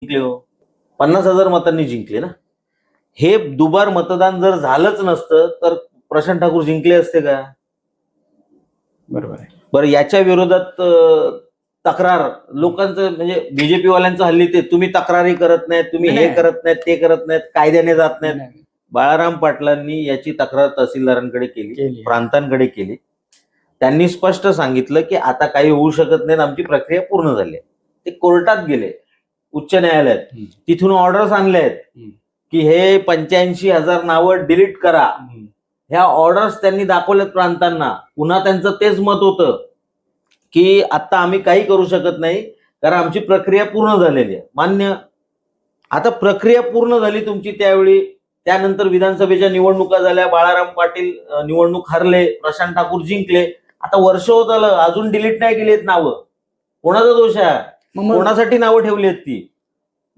जिंकले हो, 50,000 मतांनी जिंकले ना. हे दुबार मतदान जर झालंच नसतं तर प्रशांत ठाकूर जिंकले असते का? बरोबर आहे. बरं, याच्या विरोधात तक्रार लोकांचं म्हणजे बीजेपी वाल्यांचं हल्ली ते तुम्ही तक्रारी करत नाहीत, तुम्ही हे करत नाहीत, ते करत नाहीत, कायद्याने जात नाहीत. बाळाराम पाटलांनी याची तक्रार तहसीलदारांकडे केली, प्रांतांकडे केली. त्यांनी स्पष्ट सांगितलं की आता काही होऊ शकत नाही, आमची प्रक्रिया पूर्ण झाली. ते कोर्टात गेले, उच्च न्यायालयात, तिथून ऑर्डर्स आणले आहेत की हे 85,000 नावं डिलीट करा. ह्या ऑर्डर्स त्यांनी दाखवल्यात प्रांतांना. पुन्हा त्यांचं तेच मत होतं की आता आम्ही काही करू शकत नाही कारण आमची प्रक्रिया पूर्ण झालेली आहे. मान्य. आता प्रक्रिया पूर्ण झाली तुमची त्यावेळी, त्यानंतर विधानसभेच्या निवडणुका झाल्या, बाळाराम पाटील निवडणूक हरले, प्रशांत ठाकूर जिंकले. आता वर्ष होत आलं, अजून डिलीट नाही केलीत नावं. कोणाचा दोष आहे? कोणासाठी नावं ठेवली आहेत ती?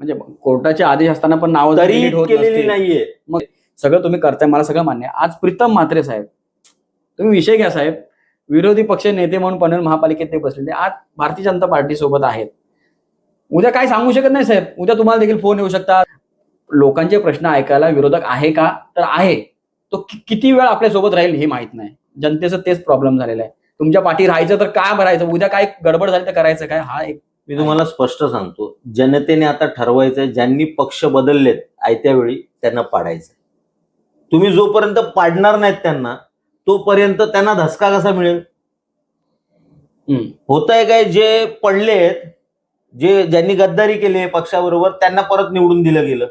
म्हणजे कोर्टाचे आदेश असताना पण नावं तरी केलेली नाहीये. मग सगळं तुम्ही करताय, मला सगळं मान्य आहे. आज प्रीतम म्हात्रे साहेब, तुम्ही विषय घ्या साहेब, विरोधी पक्ष नेते म्हणून पनवेल महापालिकेत ते बसलेले, आज भारतीय जनता पार्टी सोबत आहेत. उद्या काय सांगू शकत नाही साहेब, उद्या तुम्हाला देखील फोन येऊ शकतात. लोकांचे प्रश्न ऐकायला विरोधक आहे का? तर आहे. तो किती वेळ आपल्या सोबत राहील हे माहित नाही. जनतेचं तेच प्रॉब्लेम झालेला आहे. तुमच्या पाठी राहायचं तर काय भरायचं, उद्या काय गडबड झाली तर करायचं काय? हा एक मी तुम्हाला स्पष्ट सांगतो, जनतेने आता ठरवायचंय, ज्यांनी पक्ष बदललेत आयत्या वेळी त्यांना पाडायचंय. तुम्ही जोपर्यंत पाडणार नाहीत त्यांना तोपर्यंत त्यांना धसका कसा मिळेल? होतंय काय, जे पडलेत, ज्यांनी गद्दारी केली पक्षाबरोबर, त्यांना परत निवडून दिलं गेलं.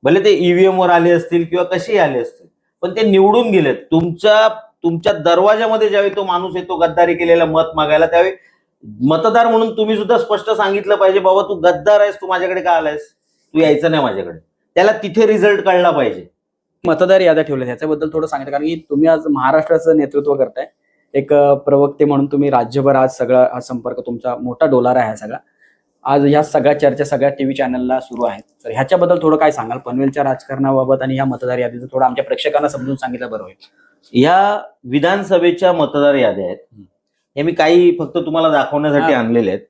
भले ते ईव्हीएम वर आले असतील किंवा कसेही आले असतील, पण ते निवडून गेलेत. तुमच्या दरवाजामध्ये ज्यावेळी तो माणूस येतो गद्दारी केलेला मत मागायला, त्यावेळी मतदार म्हणून तुम्ही सुद्धा स्पष्ट सांगितलं पाहिजे, बाबा तू गद्दार आहेस, तू माझ्याकडे का आलायस, तू यायचं नाही माझ्याकडे. त्याला तिथे रिझल्ट कळला पाहिजे. मतदार याद्या ठेवल्या ह्याच्याबद्दल थोडं सांगितलं, कारण की तुम्ही आज महाराष्ट्राचं नेतृत्व करताय, एक प्रवक्ते म्हणून तुम्ही राज्यभर आज सगळा संपर्क तुमचा मोठा डोलारा आहे सगळा. आज ह्या सगळ्या चर्चा सगळ्या टीव्ही चॅनलला सुरू आहेत. तर ह्याच्याबद्दल थोडं काय सांगाल, पनवेलच्या राजकारणाबाबत आणि ह्या मतदार यादीचं थोडं आमच्या प्रेक्षकांना समजून सांगितलं बरं होईल. या विधानसभेच्या मतदार याद्या आहेत, हे मी काही फक्त तुम्हाला दाखवण्यासाठी आणलेले आहेत.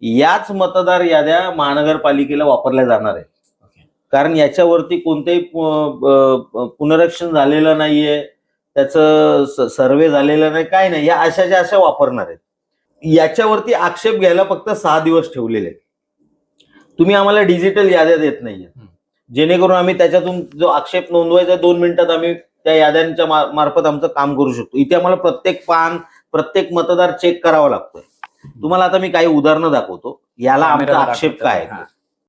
याच मतदार याद्या महानगरपालिकेला वापरल्या जाणार आहेत, कारण याच्यावरती कोणतेही पुनरीक्षण झालेलं नाहीये, त्याचं सर्वे झालेलं नाही, काय नाही. या अशाच्या अशा वापरणार आहेत. याच्यावरती आक्षेप घ्यायला फक्त 6 दिवस ठेवलेले आहेत. तुम्ही आम्हाला डिजिटल याद्या देत नाहीये, जेणेकरून आम्ही त्याच्यातून जो आक्षेप नोंदवायचा 2 मिनिटात आम्ही त्या याद्यांच्या मार्फत आमचं काम करू शकतो. इथे आम्हाला प्रत्येक पान, प्रत्येक मतदार चेक करावा लागतोय. तुम्हाला आता मी काही उदाहरणं दाखवतो, याला आमचा आक्षेप काय आहे.